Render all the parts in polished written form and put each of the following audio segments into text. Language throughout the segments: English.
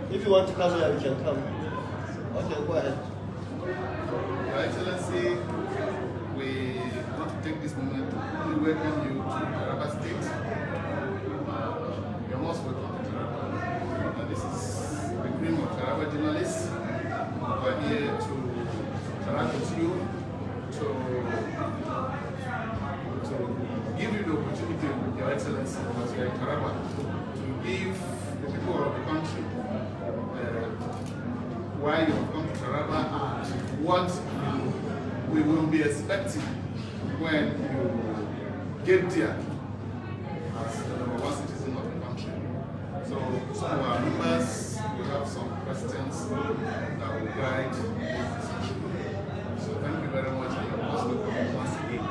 If you want to come here, you can come. Okay, go ahead. Your Excellency, we want to take this moment to welcome you to Taraba State. You're most welcome to Taraba. This is the cream of Taraba journalists. We're here to interact with you, to give you the opportunity, Your Excellency, as you are in Taraba, to give the people of the country why you have come to Taraba and what we will be expecting when you get there as the number one citizen of the country. So some of our members will have some questions that will guide this discussion. So thank you very much and you're most welcome once again.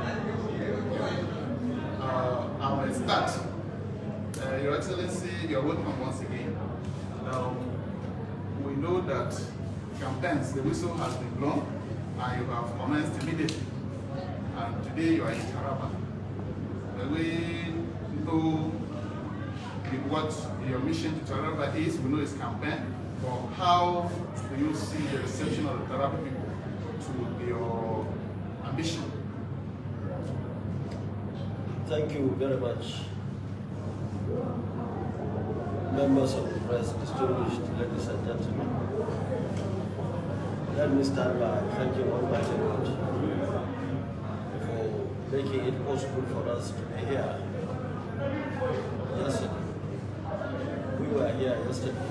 I will start. Your Excellency, you're welcome once again. Now, we know that campaigns, the whistle has been blown and you have commenced immediately. And today you are in Taraba. We know what your mission to Taraba is. We know it's campaign. But how do you see the reception of the Taraba people to your ambition? Thank you very much. Members of the press, distinguished ladies and gentlemen. Let me start by thanking Almighty God for making it possible for us to be here yesterday. We were here yesterday,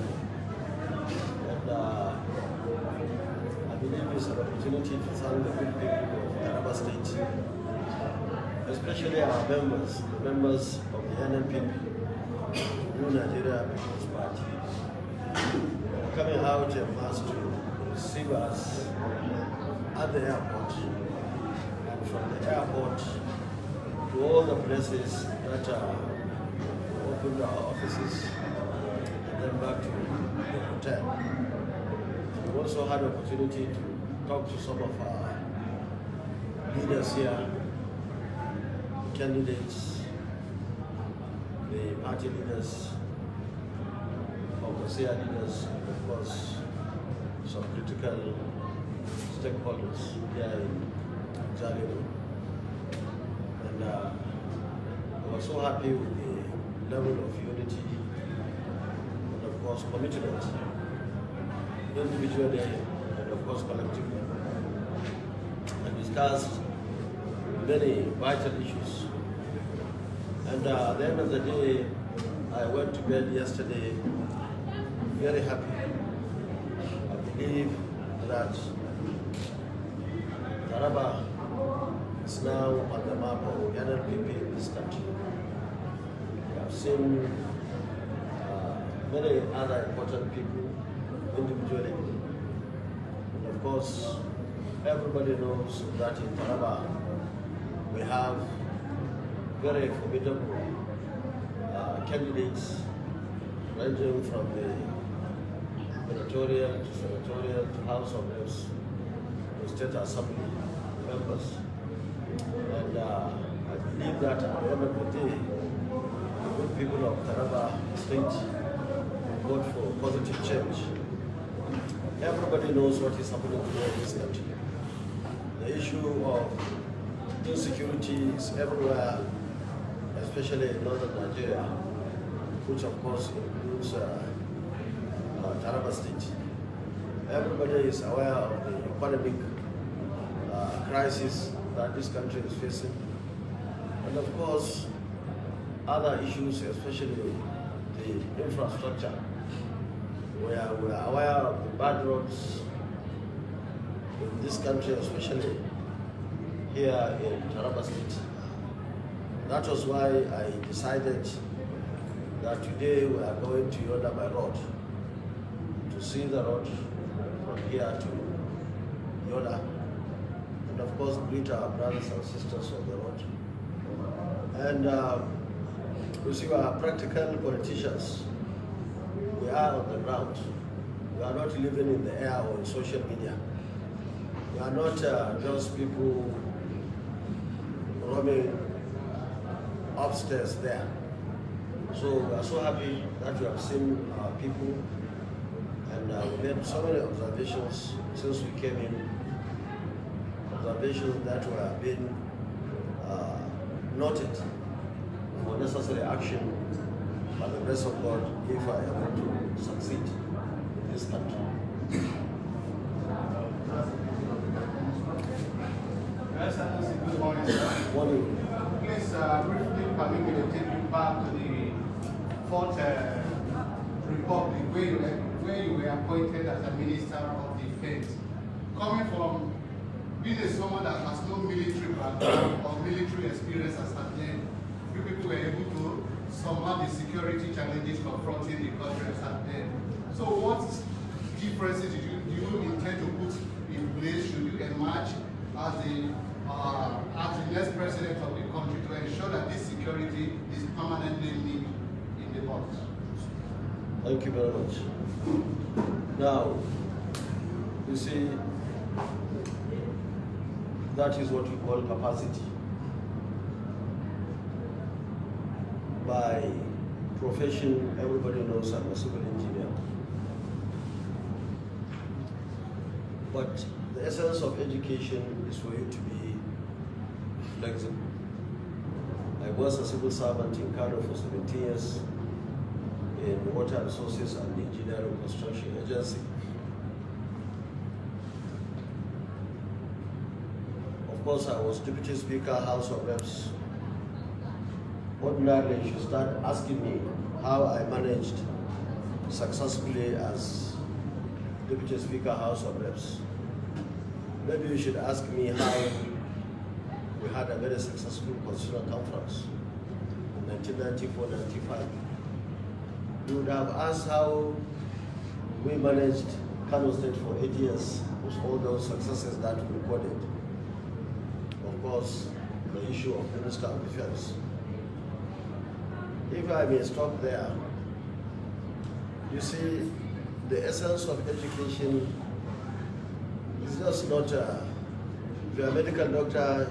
and I believe it's an opportunity to thank the good people of Taraba State, especially our members, the members of the NNPP, New Nigeria People's Party, coming out and mass to receive us at the airport, and from the airport to all the places that opened our offices, and then back to the hotel. We also had the opportunity to talk to some of our leaders here, candidates, the party leaders, Kwankwaso leaders, and of course some critical stakeholders here in Jalingo. And I was so happy with the level of unity and of course commitment, individually and of course collectively, and discussed many vital issues. And at the end of the day, I went to bed yesterday very happy. I believe that Taraba is now on the map of NNPP in this country. We have seen many other important people individually. And of course, everybody knows that in Taraba we have very formidable candidates ranging from the gubernatorial to senatorial to House of Reps to State Assembly members. And I believe that at the end of the day, the good people of Taraba State vote for positive change. Everybody knows what is happening today in this country. The issue of insecurity is everywhere, especially in northern Nigeria, which of course includes Taraba State. Everybody is aware of the economic crisis that this country is facing. And of course, other issues, especially the infrastructure. We are aware of the bad roads in this country, especially here in Taraba State. That was why I decided that today we are going to Yoda by road to see the road from here to Yoda, and of course greet our brothers and sisters on the road. And we see we are practical politicians. We are on the ground. We are not living in the air or in social media. We are not just people roaming upstairs there. So we are so happy that we have seen our people made so many observations since we came in, observations that were being noted for necessary action by the grace of God if I am to succeed in this country. Good morning, sir. Morning. Please briefly permit me to take you back to the Fourth Republic where you were appointed as a Minister of Defense. Coming from being someone that has no military background or military experience as at then, you people were able to surmount the security challenges confronting the country as at then. So what differences do you intend to put in place should you emerge as the next president of the country to ensure that this security is permanently lived in the box? Thank you very much. Now, you see, that is what we call capacity. By profession, everybody knows I'm a civil engineer. But the essence of education is for you to be flexible. I was a civil servant in Kano for 17 years in water resources and engineering construction agency. Of course, I was Deputy Speaker, House of Reps. Ordinarily, you should start asking me how I managed successfully as Deputy Speaker, House of Reps. Maybe you should ask me how we had a very successful constitutional conference in 1994-95. You would have asked how we managed Kano State for 8 years with all those successes that we recorded. Of course, the issue of Minister of Defense. If I may stop there, you see, the essence of education is just not, if you're a medical doctor,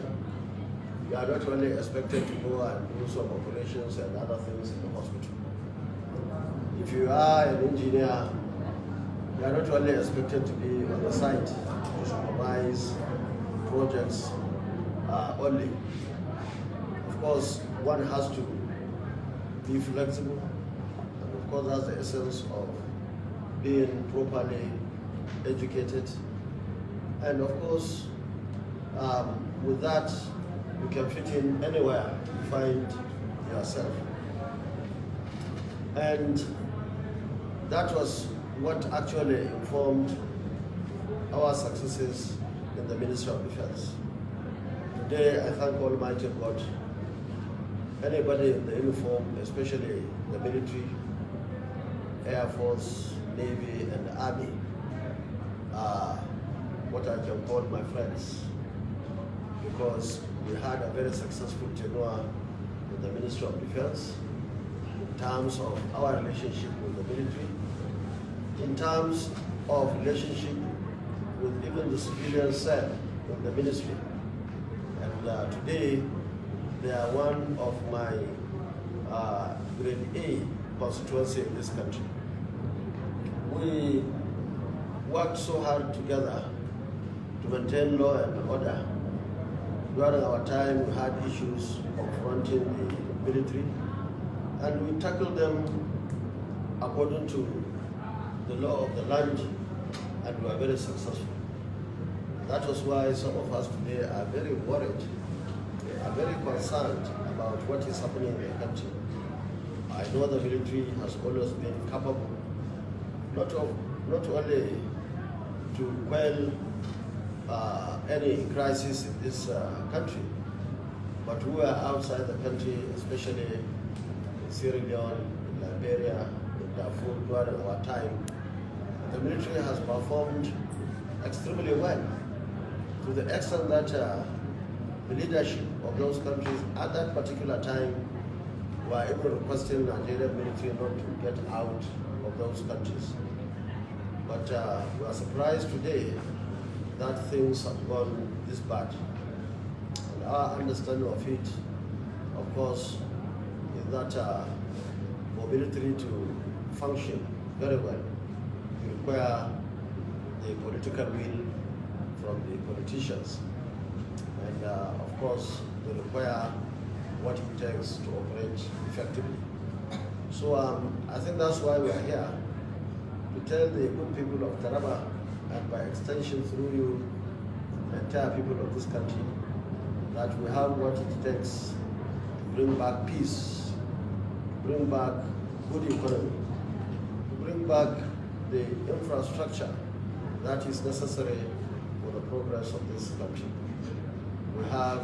you are not only expected to go and do some operations and other things in the hospital. If you are an engineer, you are not only expected to be on the site to supervise projects only. Of course, one has to be flexible, and of course that's the essence of being properly educated. And of course, with that, you can fit in anywhere you find yourself. And that was what actually informed our successes in the Ministry of Defense. Today, I thank Almighty God. Anybody in the uniform, especially the military, Air Force, Navy, and Army, are what I can call my friends, because we had a very successful tenure in the Ministry of Defense in terms of our relationship with the military, in terms of relationship with even the civilian cell in the ministry. And today, they are one of my grade A constituency in this country. We worked so hard together to maintain law and order. During our time, we had issues confronting the military, and we tackled them according to the law of the land, and we were very successful. That was why some of us today are very worried, are very concerned about what is happening in the country. I know the military has always been capable, not only to quell any crisis in this country, but who are outside the country, especially in Sierra Leone, in Liberia, in Darfur, during our time. The military has performed extremely well, to the extent that the leadership of those countries at that particular time were even requesting Nigerian military not to get out of those countries. But we are surprised today that things have gone this bad. And our understanding of it, of course, is that for military to function very well, you require the political will from the politicians. And of course, they require what it takes to operate effectively. So I think that's why we are here, to tell the good people of Taraba, and by extension through you, the entire people of this country, that we have what it takes to bring back peace, to bring back good economy, to bring back the infrastructure that is necessary for the progress of this country. We have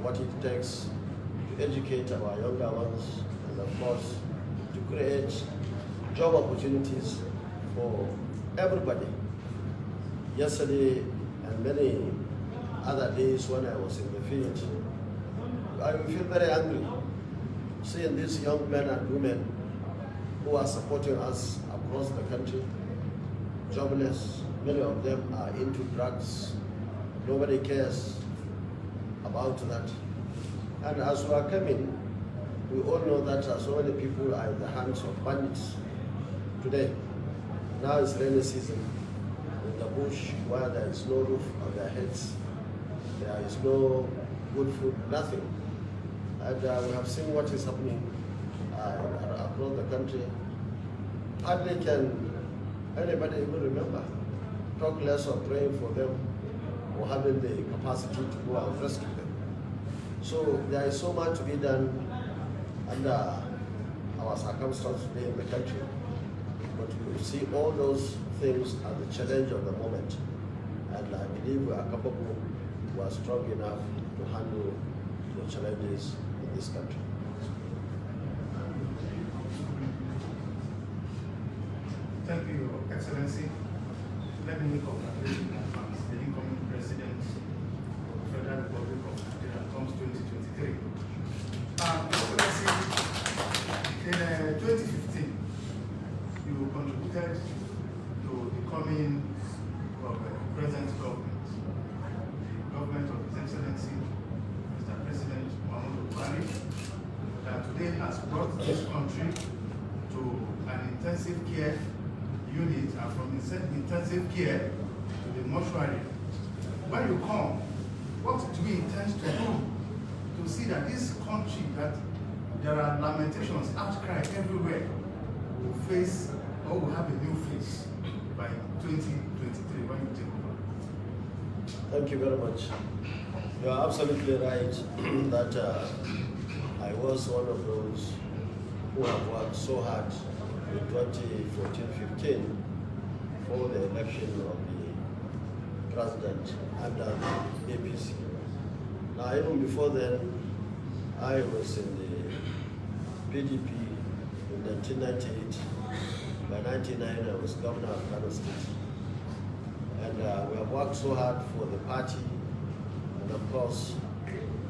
what it takes to educate our younger ones, and of course, to create job opportunities for everybody. Yesterday and many other days when I was in the field, I feel very angry seeing these young men and women who are supporting us across the country, jobless. Many of them are into drugs. Nobody cares about that. And as we are coming, we all know that so many people are in the hands of bandits today. Now it's rainy season. In the bush, where there is no roof on their heads, there is no good food, nothing. And we have seen what is happening across the country. Hardly can anybody even remember. Talk less of praying for them or having the capacity to go and rescue them. So there is so much to be done under our circumstances today in the country. But we see all those things as the challenge of the moment. And I believe we are capable, we are strong enough to handle the challenges in this country. Thank you, Your Excellency. Let me congratulate you as the incoming President of the Federal Republic of Nigeria comes 2023. Excellency, in 2015, you contributed to the coming of the present government, the government of His Excellency, Mr. President Muhammadu Buhari, that today has brought this country to an intensive care unit, and from intensive care to the mortuary. When you come, what do we intend to do to see that this country, that there are lamentations, outcry everywhere, will face or will have a new face by 2023 when you take over? Thank you very much. You are absolutely right that I was one of those who have worked so hard in 2014-15 for the election of the president under the APC. Now, even before then, I was in the PDP in 1998. By 1999, I was governor of Kano State. And we have worked so hard for the party, and of course,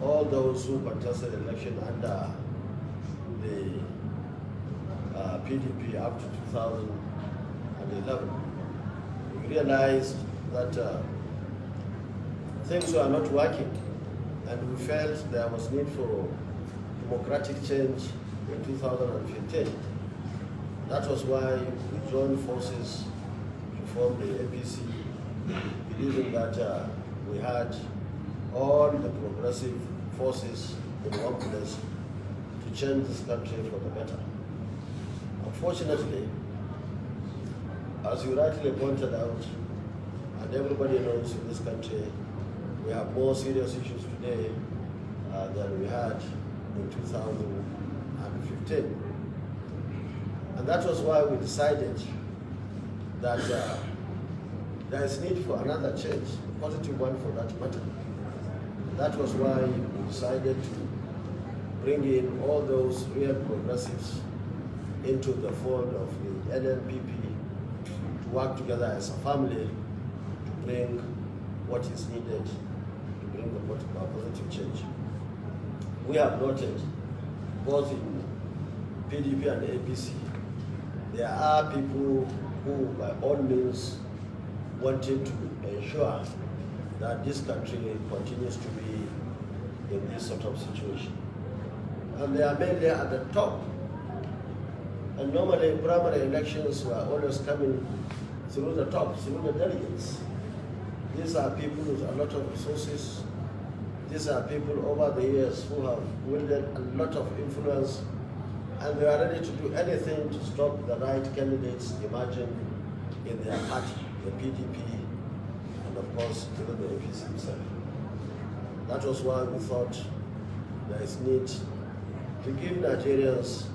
all those who contested the election under the PDP up to 2011, we realized that things were not working, and we felt there was need for democratic change in 2015. That was why we joined forces to form the APC, believing that we had all the progressive forces in one place to change this country for the better. Unfortunately, as you rightly pointed out, and everybody knows in this country, we have more serious issues today than we had in 2015. And that was why we decided that there is need for another change, a positive one for that matter. That was why we decided to bring in all those real progressives into the fold of the NNPP to work together as a family to bring what is needed to bring the positive change. We have noted, both in PDP and APC, there are people who, by all means, wanted to ensure that this country continues to be in this sort of situation. And they are mainly at the top. And normally primary elections were always coming through the top, through the delegates. These are people with a lot of resources. These are people over the years who have wielded a lot of influence, and they are ready to do anything to stop the right candidates emerging in their party, the PDP, and of course, even the APC itself. That was why we thought there is need to give Nigerians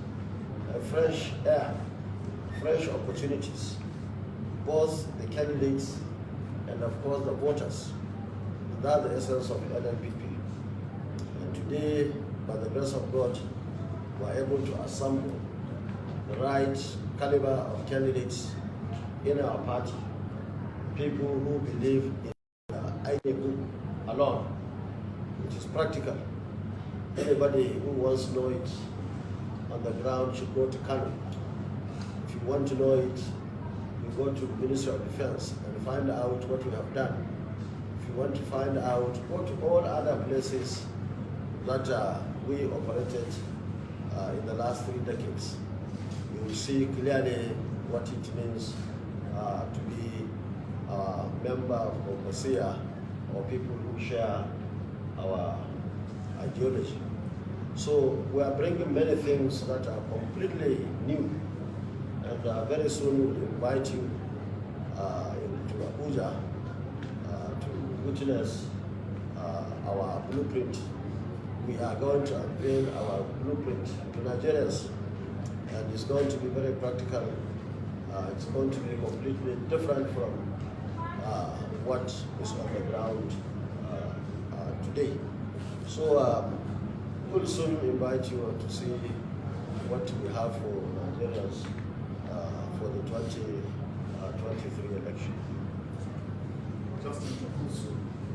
a fresh air, fresh opportunities, both the candidates and of course the voters. That's the essence of NNPP. And today, by the grace of God, we are able to assemble the right caliber of candidates in our party, people who believe in INEC alone, which is practical. Anybody who wants to know it on the ground should go to Kano. If you want to know it, you go to the Ministry of Defense and find out what we have done. If you want to find out, go to all other places that we operated in the last 3 decades. You will see clearly what it means to be a member of Kwankwaso, or people who share our ideology. So we are bringing many things that are completely new, and very soon we'll invite you to Abuja to witness our blueprint. We are going to unveil our blueprint to Nigerians, and it's going to be very practical. It's going to be completely different from what is on the ground today. So we'll soon invite you to see what we have for Nigerians for the 2023 election. Justin Kwankwaso,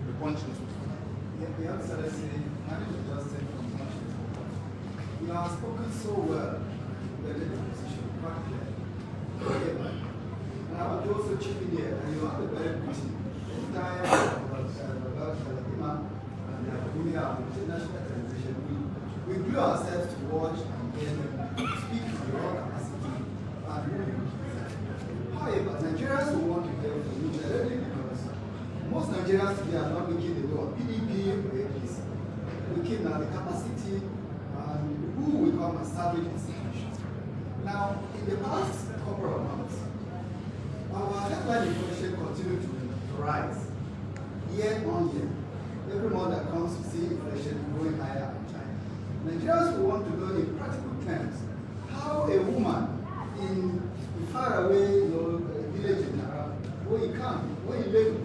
the punches. The Excellency, my name is Justin from Plateau. You have spoken so well that the position quite clear. And I want to also chip in here, and you have a very busy entire about Kalima and the Academia of International Television. We glue ourselves to watch and hear them speak in your capacity and really. However, Nigerians will want to hear from you directly because most Nigerians today are not looking at the door PDP or APC, looking at the capacity and who will come and establish institutions. Now, in the past couple of months, our headline inflation continued to rise year on year. Every month that comes, we see inflation going higher in China. Nigerians will want to know in practical terms how a woman in faraway village in Arab, where you come, where you live,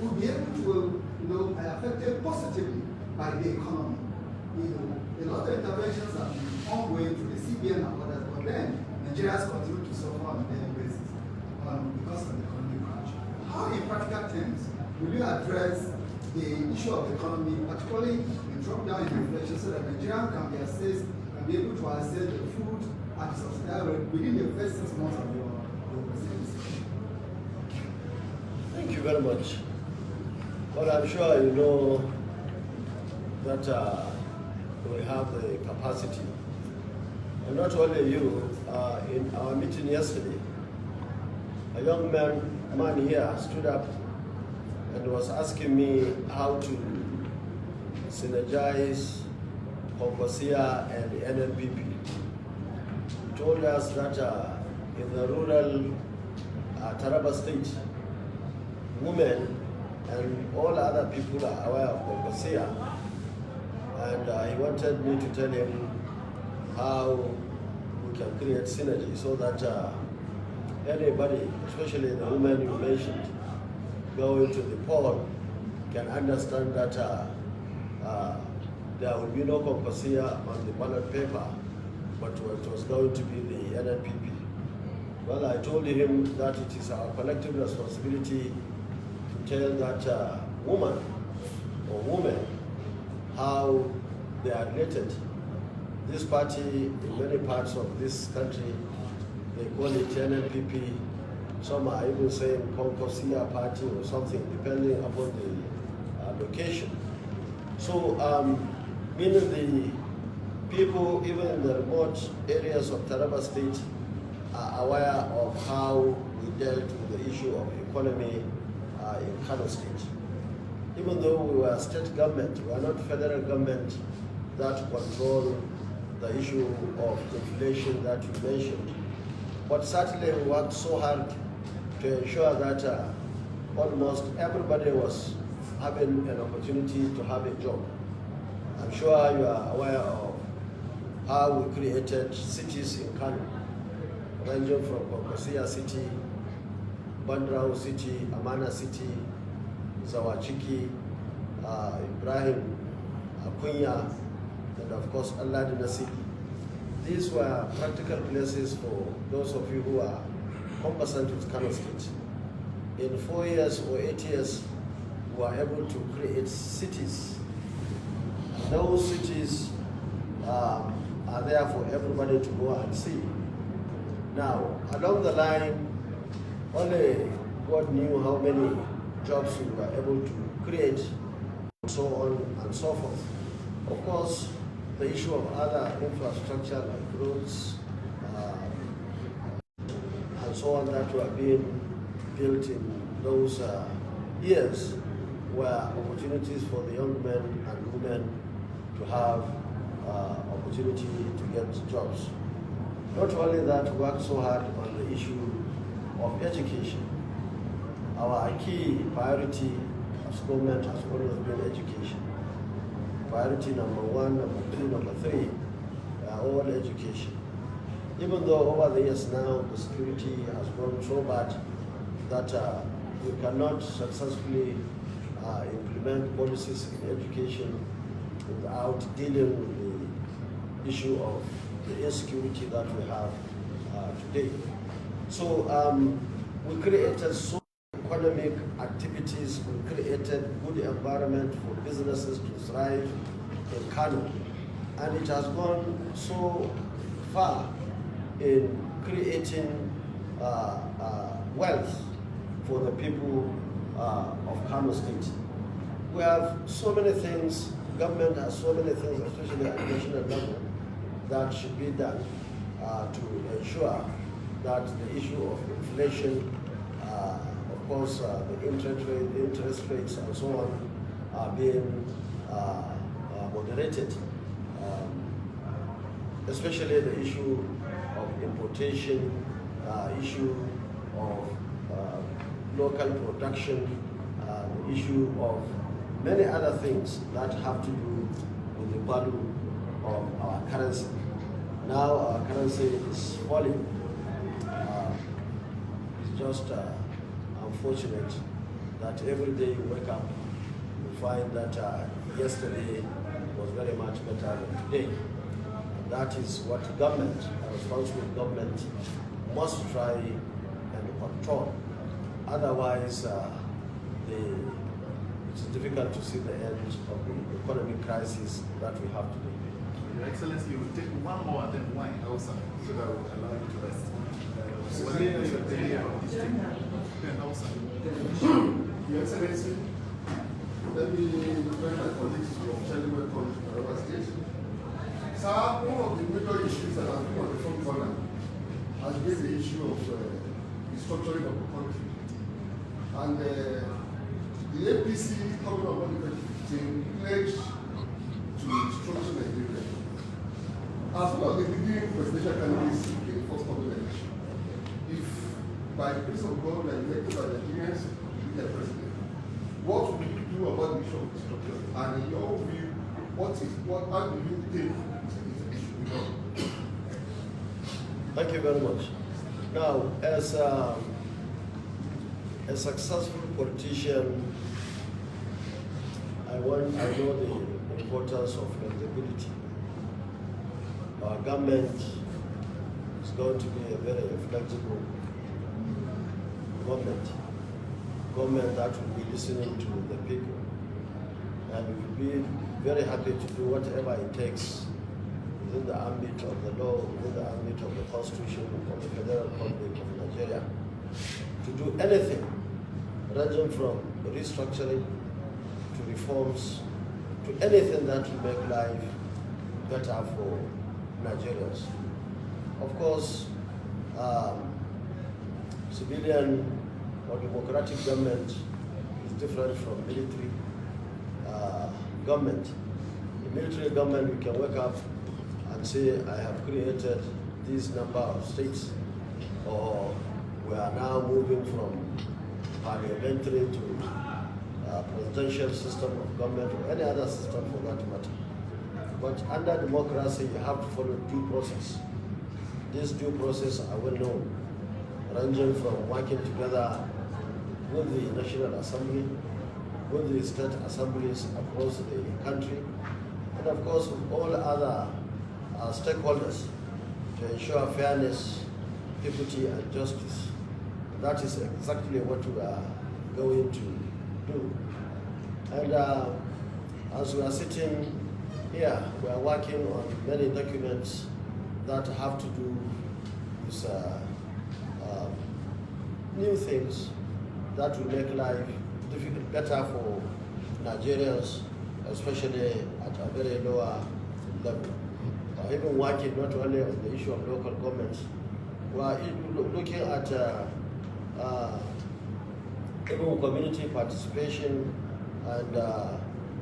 will be able to be affected positively by the economy. A lot of interventions have been ongoing through the CBN and others, but then Nigerians continue to suffer on a daily basis because of the economic crunch. How, in practical terms, will you address the issue of the economy, particularly the drop down in inflation, so that Nigerians can be assessed and be able to access the food at a subsidized rate within the first 6 months of your presidency? Thank you very much. Well, I'm sure you know that we have the capacity. And not only you, in our meeting yesterday, a young man here stood up and was asking me how to synergize Kwankwaso and the NNPP. He told us that in the rural Taraba state, women and all other people are aware of Kwankwaso, and he wanted me to tell him how we can create synergy so that anybody, especially the women you mentioned, going to the poll can understand that there will be no Kwankwaso on the ballot paper, but it was going to be the NNPP. Well, I told him that it is our collective responsibility to tell that woman or women how they are related. This party, in many parts of this country, they call it NNPP. Some are even saying Kwankwaso party or something, depending upon the location. So, meaning the people, even in the remote areas of Taraba State, are aware of how we dealt with the issue of economy in Kano State. Even though we were state government, we are not federal government that control the issue of inflation that you mentioned. But certainly we worked so hard to ensure that almost everybody was having an opportunity to have a job. I'm sure you are aware of how we created cities in Kano, ranging from Kwankwaso City, Bandrau City, Amana City, Zawachiki, Ibrahim, Akunya, and of course Aladina City. These were practical places for those of you who are conversant with Kano State. In 4 years or 8 years, we were able to create cities. Those cities are there for everybody to go and see. Now, along the line, only God knew how many jobs we were able to create, and so on and so forth. Of course, the issue of other infrastructure like roads and so on that were being built in those years were opportunities for the young men and women to have opportunity to get jobs. Not only that, we worked so hard on the issue of education. Our key priority as government has always been education. Priority number 1, number 2, number 3 are all education. Even though over the years now the security has grown so bad that we cannot successfully implement policies in education without dealing with the issue of the insecurity that we have today. So we created so many economic activities, we created good environment for businesses to thrive in Kano, and it has gone so far in creating wealth for the people of Kano State. We have so many things, government has so many things, especially at national level, that should be done to ensure that the issue of inflation, of course, the interest rates and so on are being moderated, especially the issue of importation, issue of local production, the issue of many other things that have to do with the value of our currency. Now our currency is falling. It's just unfortunate that every day you wake up, you find that yesterday was very much better than today. And that is what government, a responsible government, must try and control. Otherwise, it's difficult to see the end of the economic crisis that we have today. Your Excellency, you will take one more and then one also, so that will allow you to rest. Your Excellency, let me join my colleagues to officially welcome you to our state. Sir, one of the major issues that has been on the front burner has been the issue of restructuring of the country. And the APC coming up on the 2015 pledged to restructure Nigeria. As well as the leading presidential candidates in the first public election, if by the grace of God are elected by Nigerians to be their president, what will you do about the issue of restructure? And in your view, how do you think it should be done? Thank you very much. Now, as a successful politician, I know the importance of flexibility. Our government is going to be a very flexible government that will be listening to the people, and we will be very happy to do whatever it takes within the ambit of the law, within the ambit of the Constitution of the Federal Republic of Nigeria, to do anything, ranging from restructuring to reforms, to anything that will make life better for Nigerians. Of course, civilian or democratic government is different from military government. In military government, we can wake up and say, I have created this number of states, or we are now moving from parliamentary to presidential system of government, or any other system for that matter. But under democracy, you have to follow due process. This due process are well known, ranging from working together with the National Assembly, with the state assemblies across the country, and of course with all other stakeholders to ensure fairness, equity, and justice. That is exactly what we are going to do. And as we are sitting here, we are working on many documents that have to do with new things that will make life better for Nigerians, especially at a very lower level. Even working not only on the issue of local governments, we are looking at even community participation and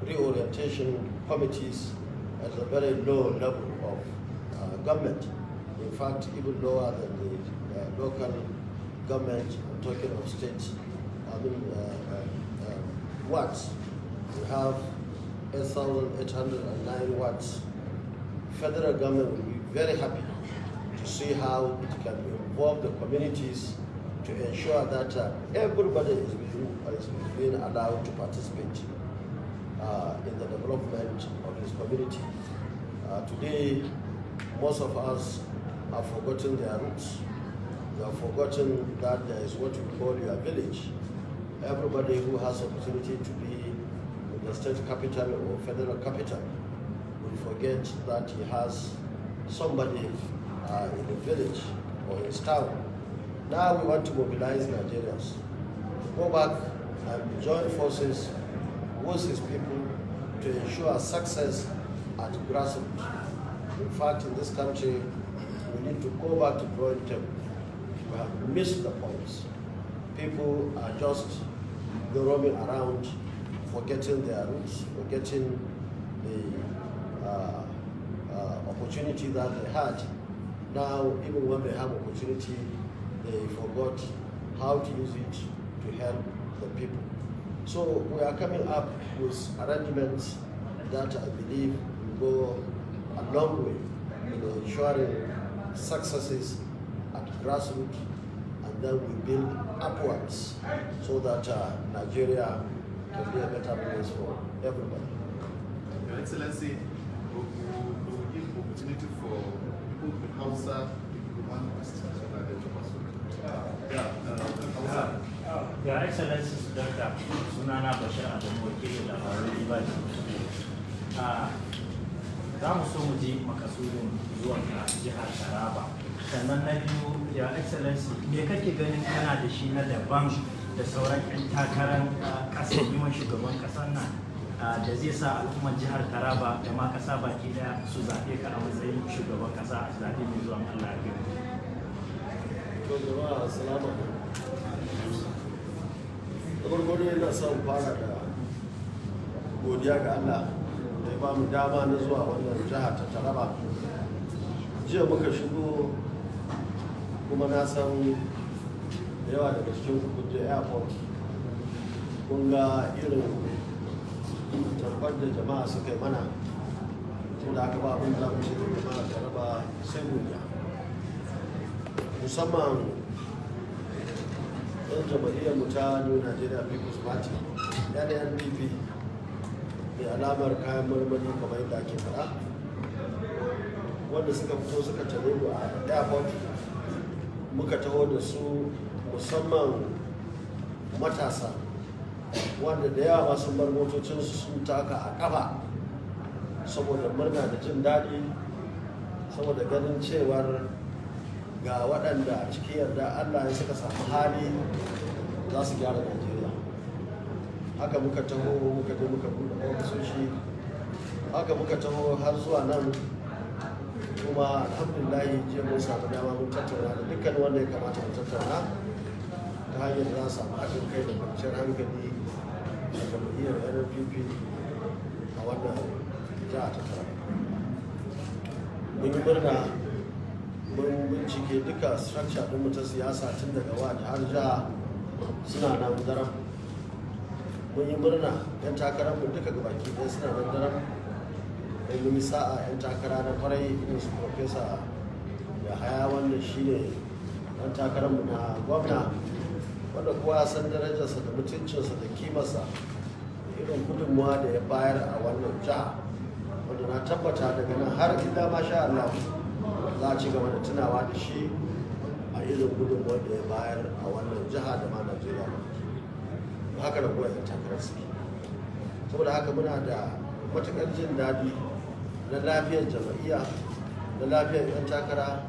reorientation committees at a very low level of government. In fact, even lower than the local government. I'm talking of states. Wards. We have 8,809 wards. Federal government will be very happy to see how it can involve the communities to ensure that everybody is being allowed to participate in the development of his community. Today, most of us have forgotten their roots. They have forgotten that there is what we call your village. Everybody who has opportunity to be in the state capital or federal capital will forget that he has somebody in the village or his town. Now we want to mobilize Nigerians to go back and join forces with his people to ensure success at grassroots. In fact, in this country, we need to go back to drawing table. We have missed the points. People are just roaming around, forgetting their roots, forgetting the opportunity that they had. Now, even when they have opportunity, they forgot how to use it to help the people. So we are coming up with arrangements that I believe will go a long way in ensuring successes at grassroots, and then we build upwards so that Nigeria can be a better place for everybody. Your Excellency, we will give opportunity for people with Hausa, people with one question, so that they can also. Your Excellency, Dr. Sunana Bashir Adamu, wakili labarai Libani. Za mu so mu ji makasudin zuwan ka jihar Taraba. Sannan na biyu, Your Excellency, me kake ganin kana da shi na daban da sauran 'yan takarar ƙasar yiwuwar shugaban ƙasar nan da zai sa al'ummar jihar Taraba da ma ƙasa baki daya su zaɓe ka a matsayin shugaban ƙasa a zaɓe mai zuwan Allah ya biyu. To jama'a assalamu alaikum. Da farko dai ina son fara da godiya ga Allah da ya ba mu dama na zuwa wannan jiha ta Taraba. Jiya muka shigo kuma na san da yawa daga cikin kuje airport kun ga irin tarbar da jama'a suka yi mana tun da aka ba abin da mu ce da jama'a Taraba sai godiya. Musamman yan jam'iyyar mu ta New Nigeria People's Party, NNPP, mai alamar kayan marmari kamar yadda ake fara, wanda suka fito suka tare mu a airport, muka taho da su musamman matasa wanda da yawa sun bar motocinsu sun taka a kafa saboda murna da jin daɗi, saboda ganin cewar ga waɗanda a cikin yarda Allah ya suka samu hali za su gyara Najeriya. Haka muka taho muka je muka buɗe ofisoshi, haka muka taho har zuwa nan, kuma alhamdulillah je mun samu dama mun tattauna da dukkan wanda ya kamata mu tattauna hanyar da za su samu haɗin kai da kwanciyar hankali a jam'iyyar NNPP a wannan jiha ta Taraba. Mun yi murna mun bincike duka structure ɗin ta siyasa tun daga wadi har jiha suna nan daram. Mun yi murna 'yan takarar mu duka gabaki ɗaya suna nan daram. Sai mun yi sa'a 'yan takara na kwarai irin su Profesa Yahaya wanda shine ɗan takararmu na gwamna, wanda kowa ya san darajarsa da mutuncinsa da kimarsa, irin gudunmuwa da ya bayar a wannan jiha, wanda na tabbata daga nan har illa masha Allah za a ci gaba da tunawa da shi a irin gudunmuwa da ya bayar a wannan jiha da ma Najeriya ba. Haka da kuwa 'yan takarar suke. Saboda haka muna da matuƙar jin daɗi na lafiyar jam'iyya, na lafiyar 'yan takara,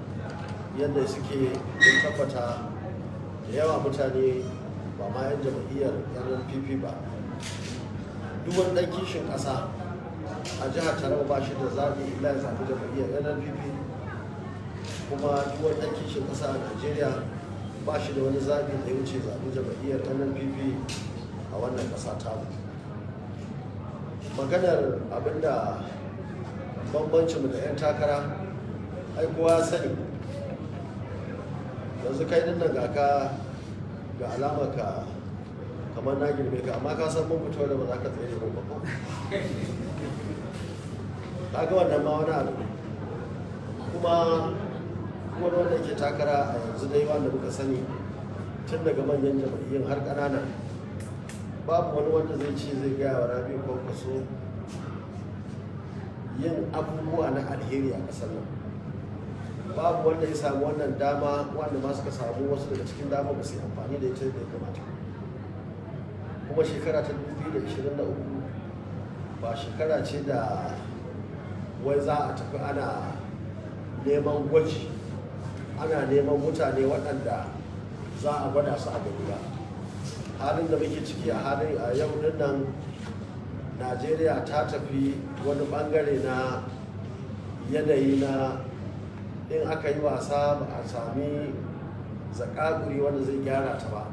yadda suke yin tabbata da yawa mutane ba ma 'yan jam'iyyar NNPP ba. Duk wani ɗan kishin ƙasa a jihar Taraba ba shi da zaɓi illa ya zaɓi jam'iyyar NNPP, kuma duk wani ɗan kishin ƙasa a Najeriya ba shi da wani zaɓi da ya wuce zaɓi jam'iyyar NNPP a wannan ƙasa tamu. Maganar abinda bambancinmu da 'yan takara, ai kowa sani. Yanzu kai din nan ga alamar ka kamar na girme ka, amma ka san mun fito da ba za ka tsere mun ba ko kaga wannan ma wani abu. Kuma wanda ke takara a yanzu dai wanda muka sani tun daga manyan jam'iyyun har ƙanana, babu wani wanda zai ce zai gaya wa Rabi Kwankwaso yin abubuwa na alheri a ƙasar nan. Babu wanda ya samu wannan dama, wanda ma suka samu wasu daga cikin dama ba su yi amfani da ita da ya kamata. Kuma shekara ta 2023 ba shekara ce da wai za a tafi ana neman gwaji, ana neman mutane waɗanda za a gwada su a gari ba. Halin da muke ciki a yau din nan, Najeriya ta tafi wani bangare na yanayi na in aka yi wasa ba a sami zakakuri wanda zai gyara ta ba.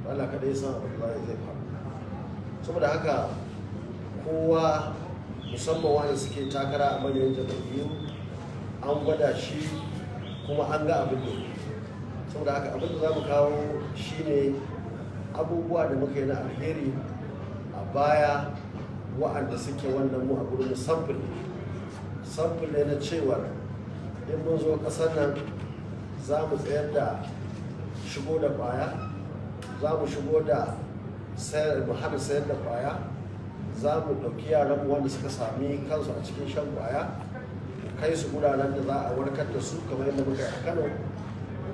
Allah kadai san abin da zai faru. Saboda haka kowa, musamman wanda suke takara a manyan jam'iyyu, an gwada shi kuma an ga abin da. Saboda haka abin da za mu kawo shine abubuwa da muka yi na alheri a baya, wa'anda suke wannan mu a gurin samfur ne na cewar in mun zo ƙasar nan za mu tsayar da shigo da kwaya, za mu shigo da hana sayar da kwaya, za mu ɗauki yaran wanda suka sami kansu a cikin shan kwaya, kai su guraren da za a warkar da su kamar yadda muka yi a Kano,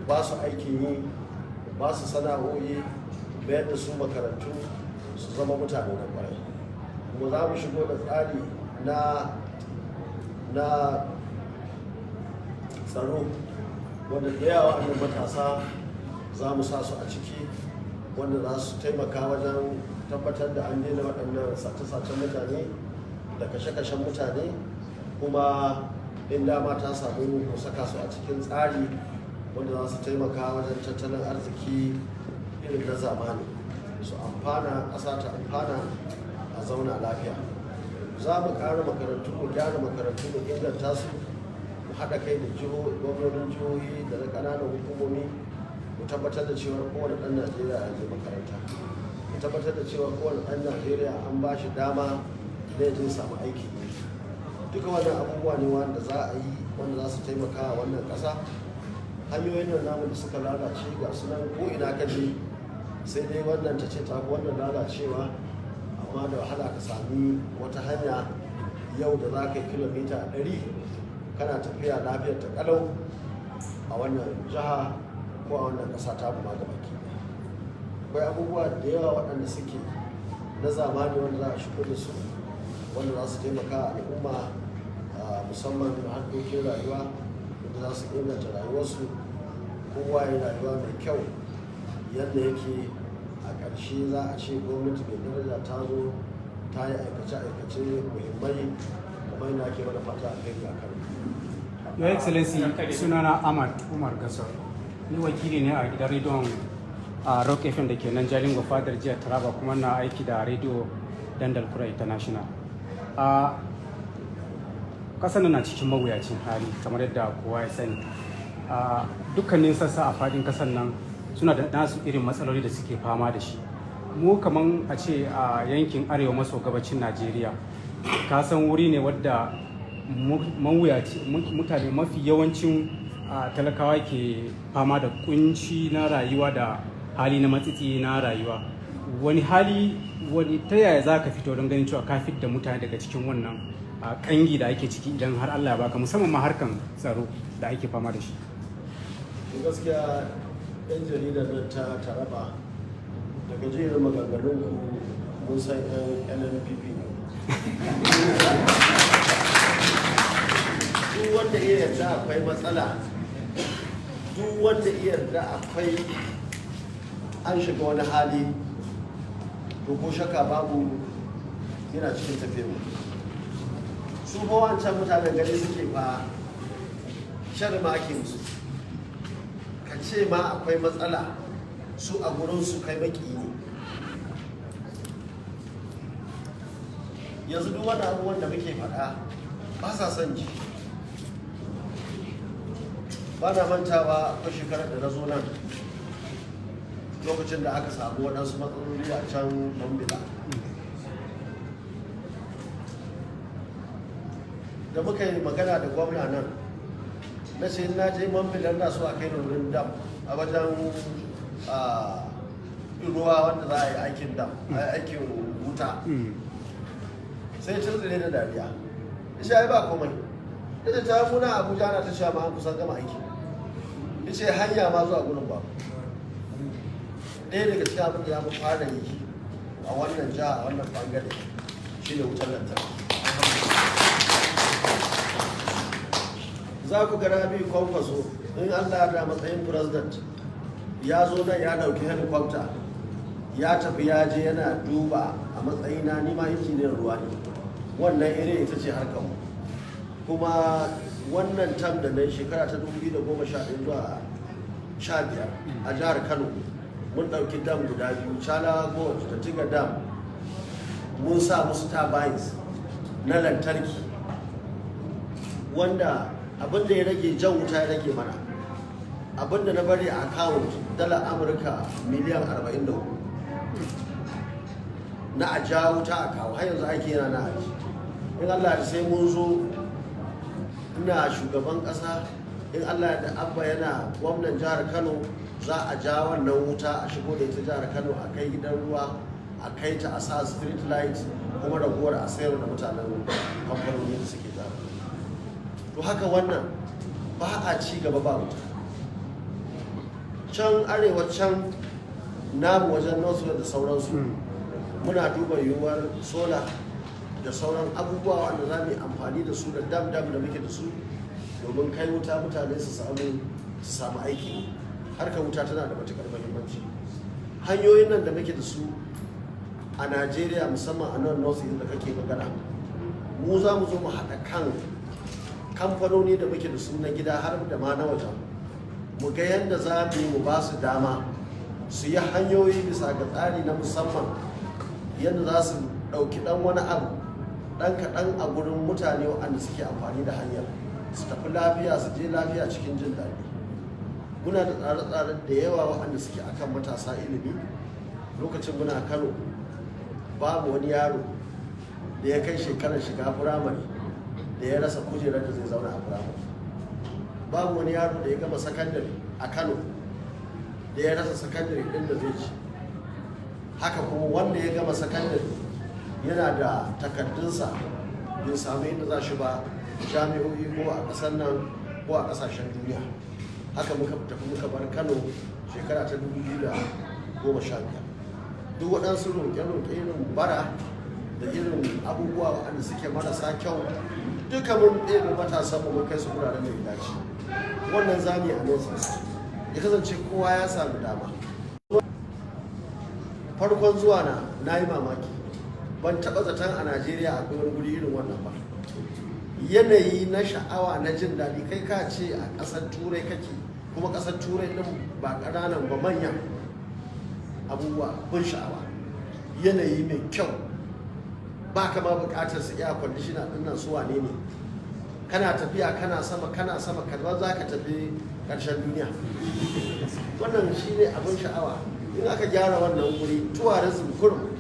ba su aikin yi, ba su sana'o'i, bayar da su makarantu su zama mutane da kwarai. Kuma za mu shigo da tsari na tsaro wanda da yawa annan matasa za mu sa su a ciki, wanda za su taimaka wajen tabbatar da an daina waɗannan sace-sacen mutane da kashe-kashen mutane. Kuma in dama ta samu mu saka su a cikin tsari wanda za su taimaka wajen tattalin arziki irin na zamani, su amfana, ƙasa ta amfana, a zauna lafiya. Za mu ƙara makarantu, mu gyara makarantu, mu inganta su, mu haɗa kai da gwamnonin jihohi da na ƙananan hukumomi, mu tabbatar da cewa kowane ɗan Najeriya ya je makaranta, mu tabbatar da cewa kowane ɗan Najeriya an ba shi dama da ya samu aiki. Duka wannan abubuwa ne wanda za a yi, wanda za su taimaka wa wannan ƙasa. Hanyoyin nan namu da suka lalace ga sunan ko ina ka je, sai dai wannan ta ce ta wannan lalacewa, amma da wahala ka sami wata hanya yau da za ka yi kilomita 100 kana tafiya lafiyar ta kalau a wannan jiha ko a wannan ƙasa ta kuma ga baki. Akwai abubuwa da yawa waɗanda suke na zamani wanda za a shigo da su, wanda za su taimaka al'umma, musamman harkokin rayuwa, wanda za su inganta rayuwarsu, kowa ya rayuwa mai kyau yadda yake. A ƙarshe za a ce gwamnati mai daraja ta zo ta yi aikace-aikace muhimmai kamar yadda ake mana fata a kai ga Kano. Your Excellency, sunana Ahmad Umar Gasar. Ni wakili ne a gidan rediyon a Rock FM da ke nan Jalingo Fadar jihar Taraba, kuma na aiki da Radio Dandal Kura International. A ƙasar na cikin mawuyacin hali kamar yadda kowa ya sani. Dukkanin sassa a faɗin ƙasar nan suna da nasu irin matsaloli da suke fama da shi. Mu kaman a ce a yankin arewa maso gabacin Najeriya, ka san wuri ne wadda mutane mafi yawancin talakawa ke fama da kunci na rayuwa da hali na matsitsi na rayuwa. Wani ta yaya za ka fito don ganin cewa ka fit da mutane daga cikin wannan kangi da ake ciki idan har Allah ya baka, musamman ma harkan tsaro da ake fama da shi? Gaskiya yan jaridar nan ta Taraba, daga jerin maganganun ku mun san yan NNPP. Duk wanda iya yarda akwai matsala, duk wanda iya yarda akwai an shiga wani hali, to ko shakka babu yana cikin tafiya. Su fa wancan mutanen gari suke fa shan ma ake musu, ka ce ma akwai matsala, su a gurin su kai maki ne. Yanzu duk wani abubuwan da muke faɗa ba sa son ji. Ba na mantawa akwai shekarar da na zo nan lokacin da aka samu waɗansu matsaloli a can Mambila. Da muka yi magana da gwamna nan, na ce na je Mambila na so a kai da wurin dam a wajen ruwa wanda za a yi aikin dam, aikin wuta. Sai cin tsire da dariya. Isha ya ba komai. Ita ta muna Abuja na ta sha ma an kusan gama aiki. Ice hanya ma zuwa gurin ba. Ɗaya daga cikin abin da ya mu fara yi a wannan jiha, a wannan bangare, shi ne wutar lantarki. Za ku ga Rabi Kwankwaso in Allah da matsayin president ya zo nan ya ɗauki helicopter ya tafi ya je yana duba a matsayina, ni ma injiniyar ruwa ne. Wannan ire ita ce harkar mu. Kuma wannan tam da nan shekara ta 2011 zuwa 15 a jihar Kano mun ɗauki dam guda biyu, Chala Gorge da Tiga Dam, mun sa musu turbines na lantarki wanda abinda ya rage jan wuta ya rage mana. Abinda na bari a account dala Amurka miliyan 44 na a ja wuta a kawo, har yanzu aiki yana na aji. In Allah da sai mun zo ina shugaban ƙasa, in Allah da Abba yana gwamnan jihar Kano, za a ja wannan wuta a shigo da ita jihar Kano, a kai gidan ruwa, a kai ta a sa street light, kuma ragowar a sayar da mutanen kamfanoni da suke jihar. To haka wannan ba a ci gaba ba wuta. Can arewa can namu wajen north da sauransu muna duba yiwuwar sola da sauran abubuwa wanda za mu yi amfani da su da dam da muke da su domin kai wuta mutane su samu aiki. Harkar wuta tana da matuƙar muhimmanci. Hanyoyin nan da muke da su a Najeriya, musamman a nan north da kake magana, mu za mu zo mu haɗa kan kamfanoni da muke da su na gida har da ma na wajen, mu ga yadda za mu yi mu ba su dama su yi hanyoyi bisa ga tsari na musamman, yadda za su ɗauki ɗan wani abu ɗan kaɗan a gurin mutane waɗanda suke amfani da hanyar, su tafi lafiya, su je lafiya cikin jin daɗi. Muna da tsare-tsare da yawa waɗanda suke akan matasa ilimi. Lokacin muna Kano babu wani yaro da ya kai shekarar shiga firamare da ya rasa kujerar da zai zauna a firamare. Babu wani yaro da ya gama sakandare a Kano da ya rasa sakandare ɗin da zai ci. Haka kuma wanda ya gama sakandare yana da takardunsa bai samu inda za shi ba jami'o'i ko a ƙasar nan ko a ƙasashen duniya. Haka muka tafi muka bar Kano shekara ta 2015. Duk waɗansu roƙe-roƙe irin bara da irin abubuwa waɗanda suke marasa kyau duka mun ɗebe matasan mu kai su wuraren da ya dace. Wannan zami a nesa ya kasance kowa ya samu dama. Farkon zuwa na yi mamaki, ban taɓa zaton a Najeriya akwai wani guri irin wannan ba. Yanayi na sha'awa na jin daɗi, kai ka ce a ƙasar Turai kake, kuma ƙasar Turai ɗin ba ƙananan ba manya. abubuwa bin sha'awa, yanayi mai kyau, ba ka ma bukatar su iya kwandishina ɗin nan su wane ne, kana tafiya kana sama kamar za ka tafi ƙarshen duniya. Wannan shi ne abin sha'awa. In aka gyara wannan guri, tourism kurum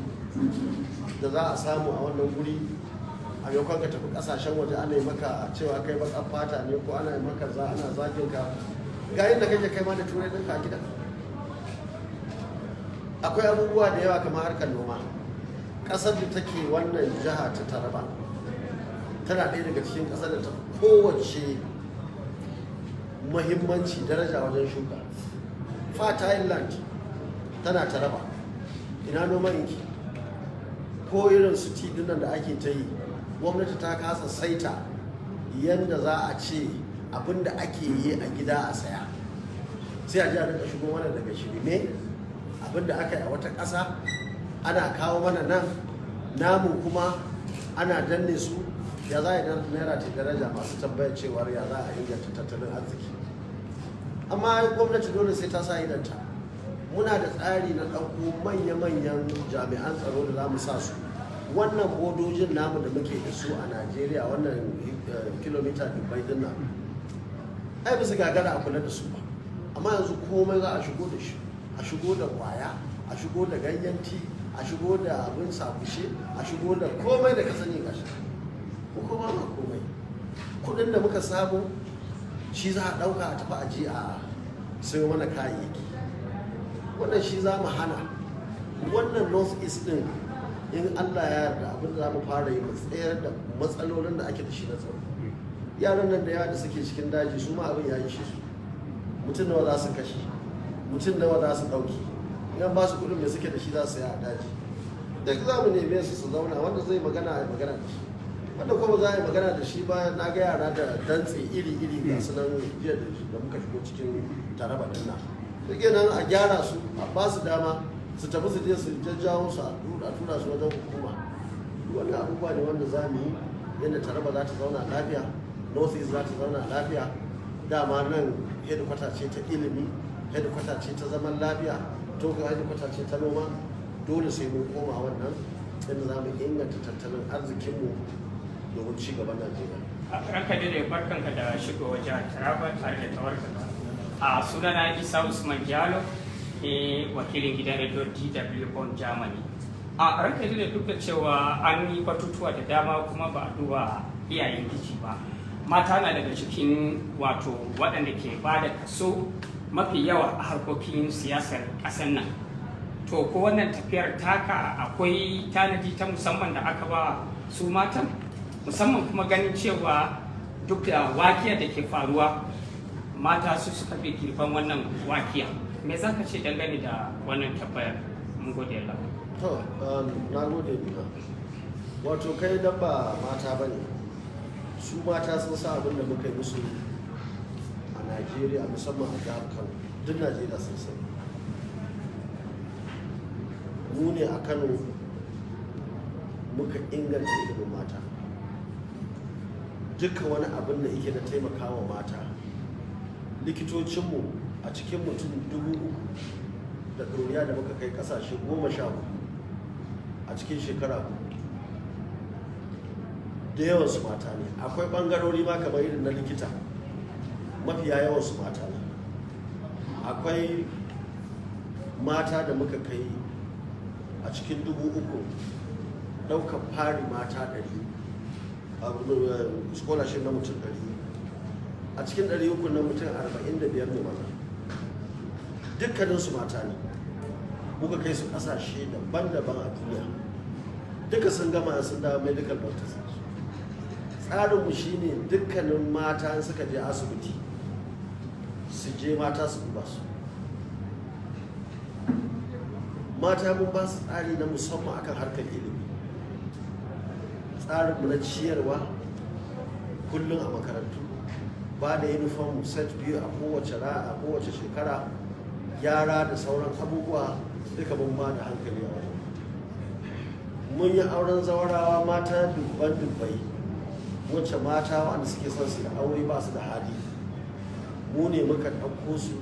da za a samu a wannan guri, a maimakon ka tafi ƙasashen waje ana yi maka cewa kai baƙar fata ne ko ana yi maka ana zagin ka, ga yadda kake kai ma da turai ɗinka a gida. Akwai abubuwa da yawa kamar harkar noma. Ƙasar da take wannan jiha ta Taraba tana ɗaya daga cikin ƙasar da ta kowace muhimmanci daraja wajen shuka. Fertile land tana Taraba, ina noman yake? Ko irin su tidunan da ake ta yi, gwamnati ta kasa saita yadda za a ce abin da ake yi a gida a saya, sai a ji a rika shigo mana daga shirme. Abin da aka yi a wata ƙasa ana kawo mana nan, namu kuma ana danne su. Ya za a yi naira ta daraja, masu tambayar cewar ya za a inganta tattalin arziki. Amma gwamnati dole sai ta sa idanta. Muna da tsari na ɗauko manya-manyan jami'an tsaro da za mu sa su. Wannan bodojin namu da muke da su a Najeriya, wannan kilomita dubbai din nan, ai bisa gagara a kula da su ba. Amma yanzu komai za a shigo da shi, a shigo da kwaya, a shigo da ganyen ti, a shigo da abin sakushe, a shigo da komai da ka sani gashi. Ko kuma ba komai. Kudin da muka samu shi za a ɗauka a tafi aji a sayo mana kayayyaki. Wannan shi za mu hana. Wannan north east din, in Allah ya yarda, abin da za mu fara yi mu tsayar da matsalolin da ake da shi na tsaro. Yaran nan da yawa da suke cikin daji su ma abin ya yi shi su. Mutum nawa za su kashe, mutum nawa za su ɗauki, idan ba su kuɗin mai suke da shi za su yi a daji. Duk za mu neme su zauna, wanda zai magana a magana da shi, wanda kuma za a yi magana da shi bayan na ga yara da dantse iri-iri ga su nan jiya da muka shigo cikin Taraba din nan. Duk nan a gyara su, a ba su dama su tafi su je su jajjawo su a tura su wajen hukuma. Wannan abubuwa ne wanda za mu yi yadda Taraba za ta zauna lafiya, North East za ta zauna lafiya. Dama nan hedikwata ce ta ilimi, hedikwata ce ta zaman lafiya, toka hedikwata ce ta noma. Dole sai mun koma wannan yadda za mu inganta tattalin arzikinmu domin ci gaban Najeriya. Ranka da barkanka da shigowa jihar Taraba tare da tawarka. A sunana Isa Usman Jalo, wakilin gidan Radio DW Bonn Germany. A ranka da duk da cewa an yi batutuwa da dama kuma ba a duba iyayen giji ba. Mata na daga cikin wato waɗanda ke ba da kaso mafi yawa a harkokin siyasar ƙasar nan. To ko wannan tafiyar taka akwai tanadi ta musamman da aka ba su matan? Musamman kuma ganin cewa duk da wakiya da ke faruwa, mata su suka fi girban wannan wakiya. Me za ka ce dangane da wannan tabbayar? Mun gode Allah. To, na gode duka. Wato kai dan ba mata ba ne. Su mata sun sa abin da muka yi musu a Najeriya, musamman a jihar Kano. Duk Najeriya sun sani. Mu ne a Kano muka inganta ilimin mata. Dukkan wani abin da yake da taimakawa mata, likitocinmu a cikin mutum 3,000 da ɗoriya da muka kai ƙasashe 14 a cikin shekara 4, da yawansu mata ne. Akwai ɓangarori ma kamar irin na likita, mafiya yawansu mata ne. Akwai mata da muka kai a cikin 3,000 ɗaukar fari mata 100 a scholarship na mutum 100. A cikin 300 na mutum 45 ne maza. Dukkaninsu mata ne. Muka kai su ƙasashe daban-daban a duniya. Duka sun gama sun dawo medical doctors. Tsarinmu shi ne dukkanin mata suka je asibiti su je mata su duba su. Mata mun ba su tsari na musamman akan harkar ilimi. Tsarinmu na ciyarwa kullum a makarantu, ba da uniform set biyu a kowace shekara, yara da sauran abubuwa duka mun ba da hankali a wajen. Mun yi auren zawarawa mata dubbai, wacce mata wanda suke son su da aure ba su da hali. Mu ne muka ɗauko su,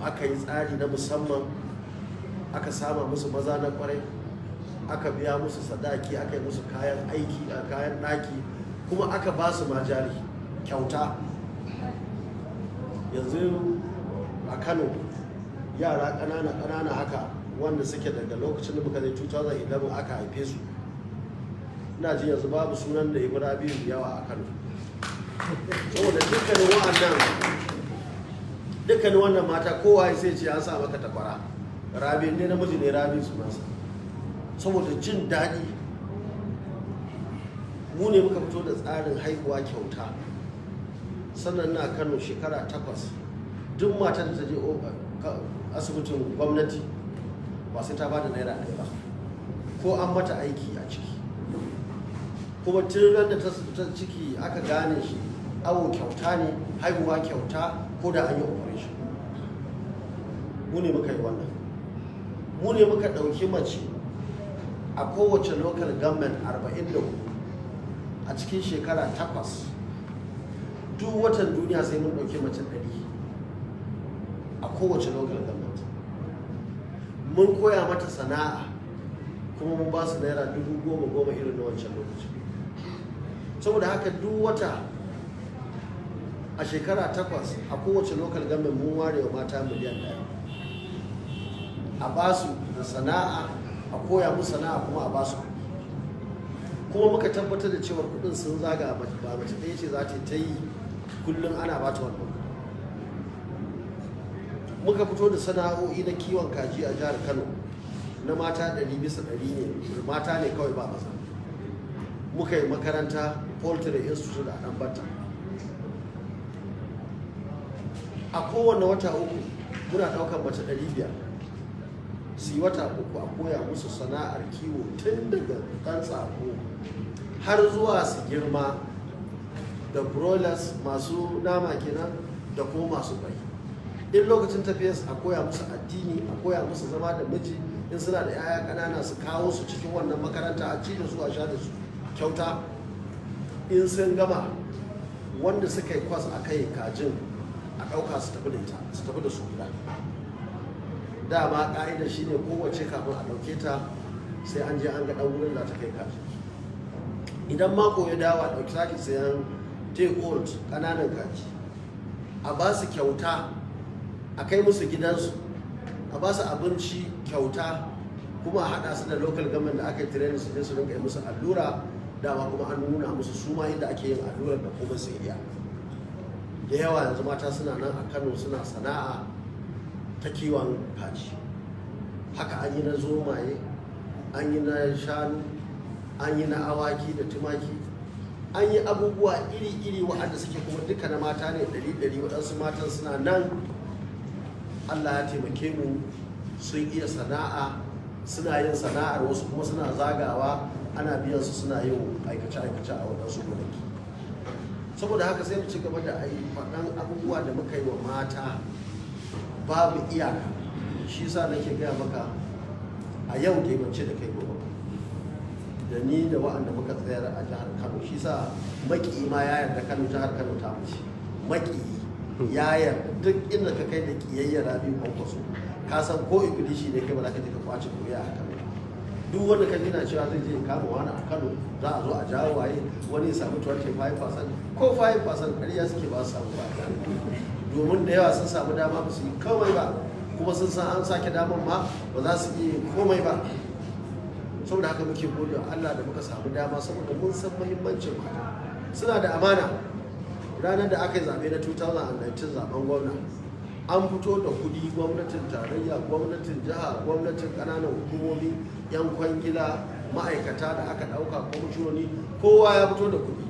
aka yi tsari na musamman aka sama musu maza na kwarai, aka biya musu sadaki, aka yi musu kayan aiki a kayan ɗaki, kuma aka ba su ma jari kyauta. Yanzu a Kano yara ƙanana haka wanda suke daga lokacin da muka zai 2011 aka haife su, ina ji yanzu babu sunan da ibi Rabi'u yawa a Kano. Saboda dukkanin wannan mata kowa sai ce an sa maka takwara, Rabi ne namiji ne Rabi sunansa. Saboda jin daɗi mu ne muka fito da tsarin haihuwa kyauta. Sannan na Kano shekara 8 duk matar da ta je asibitin gwamnati ba sai ta bada naira 1 ba ko an mata aiki a ciki. Kuma tun ran da ta ciki aka gane shi awo kyauta ne, haihuwa kyauta, ko da an yi operation. Mu ne muka yi wannan. Mu ne muka ɗauki mace a kowace local government 44 a cikin shekara 8. Duk watan duniya sai mun ɗauki mace 100 a kowace local government. Mun koya mata sana'a kuma mun ba su naira 10,000 irin na wancan lokaci. Saboda haka duk wata a shekara 8 a kowace local government mun ware wa mata miliyan 1 a ba su da sana'a, a koya musu sana'a, kuma a ba su. Kuma muka tabbatar da cewar kudin sun zaga, ba mace ɗaya ce za ta yi kullum ana ba ta wannan. Muka fito da sana'o'i na kiwon kaji a jihar Kano na mata 100 bisa 100 ne, mata ne kawai ba maza. Muka yi makaranta Poultry Institute a Ɗanbata. A kowane wata 3 muna ɗaukar mace 500 su yi wata 3 a koya musu sana'ar kiwo tun daga ɗan tsako har zuwa su girma da broilers masu nama kenan da kuma masu bai. In lokacin tafiyarsu a koya musu addini, a koya musu zama da miji, in suna da 'ya'ya ƙanana su kawo su cikin wannan makaranta a ci da su, a sha da su kyauta. In sun gama wanda suka yi kwas a kai kajin a ɗauka su tafi da ita, su tafi da su gida. Dama ƙa'idar shi ne kowace kafin a ɗauke ta sai an je an ga ɗan wurin da ta kai kaji. Idan mako ya dawo a ɗauki sake sayan take old ƙananan kaji, a ba su kyauta, a kai musu gidansu, a ba su abinci kyauta, kuma a haɗa su da local government da aka yi training su je su rinka yi musu allura. Dama kuma an nuna musu su ma inda ake yin allurar da kuma su iya. Da yawa yanzu mata suna nan a Kano suna sana'a ta kiwon kaji. Haka an yi na zomaye, an yi na shanu, an yi na awaki da tumaki, an yi abubuwa iri-iri waɗanda suke kuma duka na mata ne 100. Waɗansu matan suna nan Allah ya taimake mu sun iya sana'a, suna yin sana'ar, wasu kuma suna zagawa ana biyan su suna yin aikace-aikace a waɗansu gonaki. Saboda haka sai mu ci gaba da faɗan abubuwa da muka yi wa mata babu iyaka. Shi sa nake gaya maka a yau da ban ce da kai gobe da ni da wa'anda muka tsayar a jihar Kano. Shi sa maƙiyi ma ya yarda Kano, jihar Kano ta mace. Maƙiyi ya yarda duk inda ka kai da ƙiyayyar Rabi Kwankwaso, ka san ko Ingilishi ne kai ba za ka je ka kwace kuri'a a Kano. Duk wanda ka gina cewa zai je kama wani a Kano, za a zo a jawo waye, wani ya samu 25% ko 5% ƙarya suke ba su samu ba. Domin da yawa sun samu dama ba su yi komai ba, kuma sun san an sake daman ma ba za su iya komai ba. Saboda haka muke gode Allah da muka samu dama, saboda mun san muhimmancin mata. Suna da amana. Ranar da aka yi zaɓe na 2019 zaɓen gwamna, an fito da kuɗi, gwamnatin tarayya, gwamnatin jiha, gwamnatin ƙananan hukumomi, 'yan kwangila, ma'aikata da aka ɗauka, kwamishinoni, kowa ya fito da kuɗi.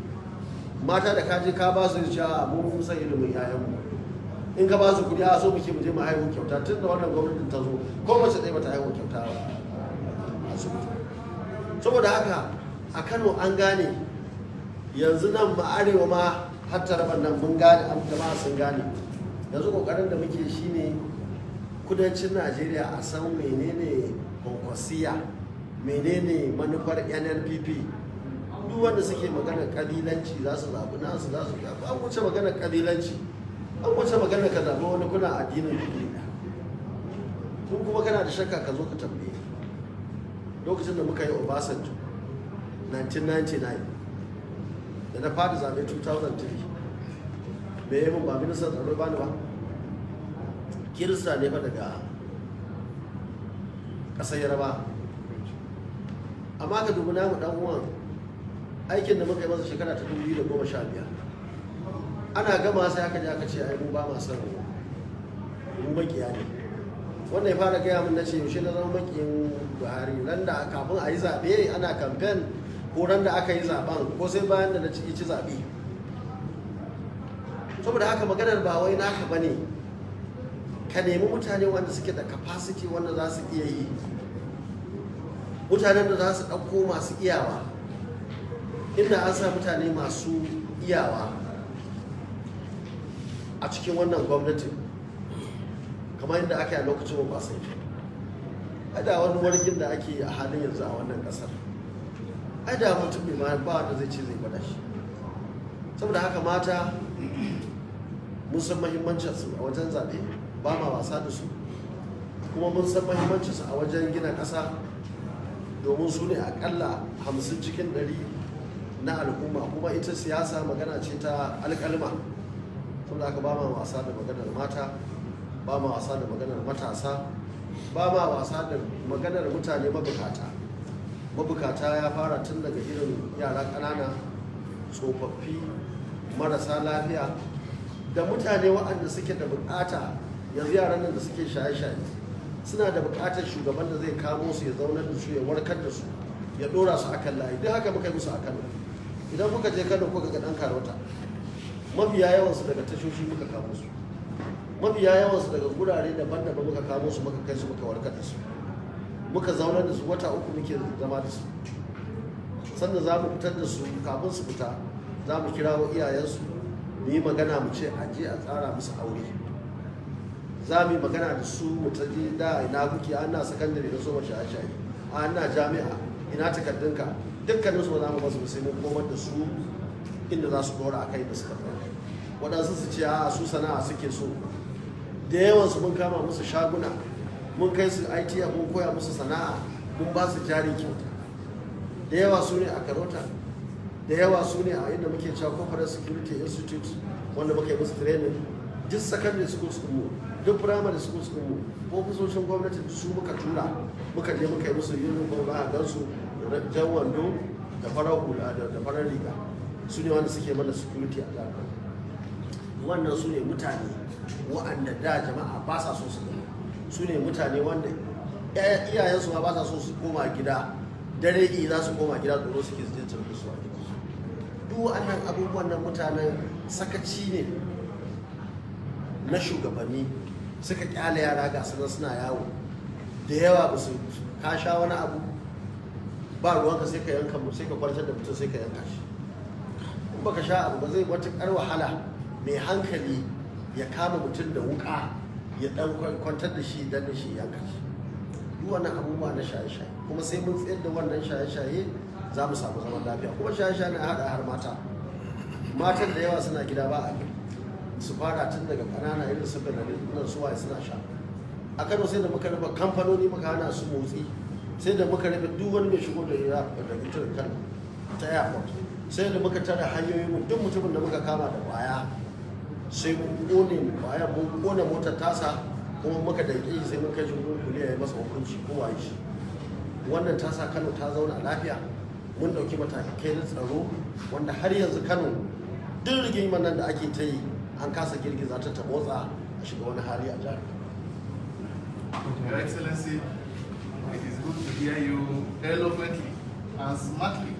Mata da kaje ka ba su cewa mun san ilimin 'ya'yanmu. In ka ba su kuɗi a so muke mu je mu haihu kyauta, tun da wannan gwamnatin ta zo ko mace ɗaya bata haihu kyauta ba a asibiti. Saboda haka a Kano an gane, yanzu nan ma arewa ma har Taraban nan mun gane, jama'a sun gane. Yanzu kokarin da muke shine kudancin Najeriya a san menene kwankwasiya, menene manufar NNPP. Duk wanda suke magana kabilanci za su zaɓi nasu, za su zaɓi. An wuce magana kabilanci, an wuce magana ka zaɓi wani kuna addinin kuɗi. kun kuma kana da shakka ka zo ka tambaye lokacin da muka yi Obasanjo 1999 da na fadi zaɓe 2003 me yi mun ba ministan tsaro ba ni ba kirista ne fa daga ƙasar yarba amma ka dubi namu ɗan uwan aikin da muka yi masa shekara ta 2015 ana gama sai aka je aka ce ai mu ba ma son mu makiya ne wannan ya fara gaya min na ce yaushe na zama makiyin Buhari ran da kafin a yi zaɓe ana kamfen ko ran da aka yi zaɓen ko sai bayan da na ci zaɓe saboda haka maganar ba wai naka bane ka nemi mutane wanda suke da capacity wanda za su iya yi mutanen da za su ɗauko masu iyawa inda an sa mutane masu iyawa a cikin wannan gwamnatin kamar yadda aka yi a lokacin Obasanjo ai da wani wargin da ake yi a halin yanzu a wannan ƙasar ai da mutum mai ba wanda zai ce zai gwada shi saboda haka mata mun san mahimmancinsu a wajen zaɓe ba ma wasa da su kuma mun san mahimmancinsu a wajen gina ƙasa domin su ne akalla 50 cikin 100 na al'umma kuma ita siyasa magana ce ta alƙalma saboda haka ba ma wasa da maganar mata ba ma wasa da maganar matasa ba ma wasa da maganar mutane mabukata ya fara tun daga irin yara ƙanana tsofaffi marasa lafiya da mutane waɗanda suke da bukata yanzu yaran nan da suke shaye-shaye suna da bukatar shugaban da zai kamo su ya zaunar da su ya warkar da su ya ɗora su akan layi duk haka muka yi musu a Kano idan kuka je Kano kuka ga ɗan Karota mafiya yawansu daga tashoshi muka kamo su mafiya yawansu daga gurare daban-daban muka kamo su muka kai su muka warkar da su muka zaunar da su wata 3 muke zama da su sannan za mu fitar da su kafin su fita za mu kirawo iyayensu mu yi magana mu ce aje a tsara musu aure za mu yi magana da su mu ta je da ina kuke ana sakandare da soma shaye-shaye a ina jami'a ina takardunka dukkanin su za mu basu sai mun komar da su inda za su dora a kai da suka fara waɗansu su ce a su sana'a suke so da yawan su mun kama musu shaguna mun kai su IT mun koya musu sana'a mun ba su jari kyauta da yawa su ne a Karota da yawa su ne a inda muke cewa Corporate Security Institute wanda muka yi musu training duk secondary schools mu duk primary schools mu ofisoshin gwamnati su muka tura muka je muka yi musu uniform ba a gansu da jan wando da farar hula da farar riga su ne wanda suke mana security a jami'a wannan su ne mutane wa'anda da jama'a ba sa so su gani su ne mutane wanda iyayensu ma ba sa so su koma gida dare za su koma gida tsoro suke su je tarbi su a gidansu duk wa'annan abubuwan nan mutanen sakaci ne na shugabanni suka kyale yara ga su suna yawo da yawa ba su ka sha wani abu ba ruwanka sai ka yanka mu sai ka kwartar da mutum sai ka yanka shi in baka sha abu ba zai matuƙar wahala mai hankali ya kama mutum da wuka ya dan kwantar da shi dan da shi yanka shi duk wannan abubuwa na shaye-shaye kuma sai mun tsayar da wannan shaye-shaye za mu samu zaman lafiya kuma shaye-shaye na haɗa har matan da yawa suna gida ba a su fara tun daga ƙanana irin su benin nan su waye suna sha a Kano sai da muka rufe kamfanoni muka hana su motsi sai da muka rufe duk wani mai shigo da ita Kano ta airport sai da muka tara hanyoyin mu duk mutumin da muka kama da kwaya sai mun kone kwaya mun kone motar tasa kuma muka danke shi sai mun kai shi gurin kuliya ya masa hukunci ko waye shi wannan tasa Kano ta zauna lafiya mun dauki matakai na tsaro wanda har yanzu Kano duk rigimar nan da ake ta yi an kasa girgiza ta motsa a shiga wani hali a jihar. Your Excellency, it is good to hear you eloquently and smartly